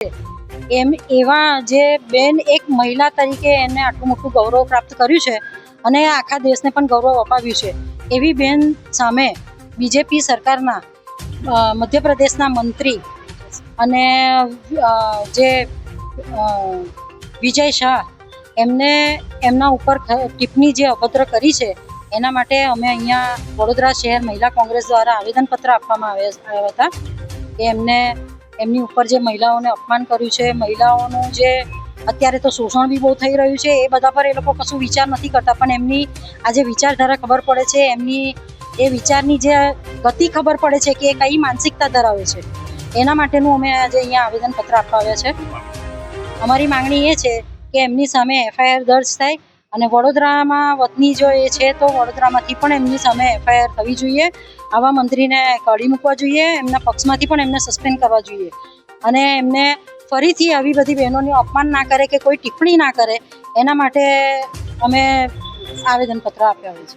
એવા જે બેન એક મહિલા તરીકે એને આટલું મોટું ગૌરવ પ્રાપ્ત કર્યું છે અને આખા દેશને પણ ગૌરવ અપાવ્યું છે, એવી બેન સામે બીજેપી સરકારના મધ્યપ્રદેશના મંત્રી અને જે વિજય શાહ એમના ઉપર ટિપ્પણી જે અભદ્ર કરી છે, એના માટે અમે અહીંયા વડોદરા શહેર મહિલા કોંગ્રેસ દ્વારા આવેદનપત્ર આપવામાં આવ્યા હતા કે એમની ઉપર જે મહિલાઓને અપમાન કર્યું છે, મહિલાઓનું જે અત્યારે તો શોષણ બી બહુ થઈ રહ્યું છે, એ બધા પર એ લોકો કશું વિચાર નથી કરતા, પણ એમની આજે વિચારધારા ખબર પડે છે, એમની એ વિચારની જે ગતિ ખબર પડે છે કે એ કઈ માનસિકતા ધરાવે છે, એના માટેનું અમે આજે અહીંયા આવેદનપત્ર આપવા આવ્યા છે. અમારી માંગણી એ છે કે એમની સામે FIR દર્જ થાય અને વડોદરામાં વતની જો એ છે તો વડોદરામાંથી પણ એમની સામે FIR થવી જોઈએ. આવા મંત્રીને કાઢી મૂકવા જોઈએ, એમના પક્ષમાંથી પણ એમને સસ્પેન્ડ કરવા જોઈએ અને એમને ફરીથી આવી બધી બહેનોનું અપમાન ના કરે કે કોઈ ટિપ્પણી ના કરે, એના માટે અમે આવેદનપત્ર આપ્યા હોય છે.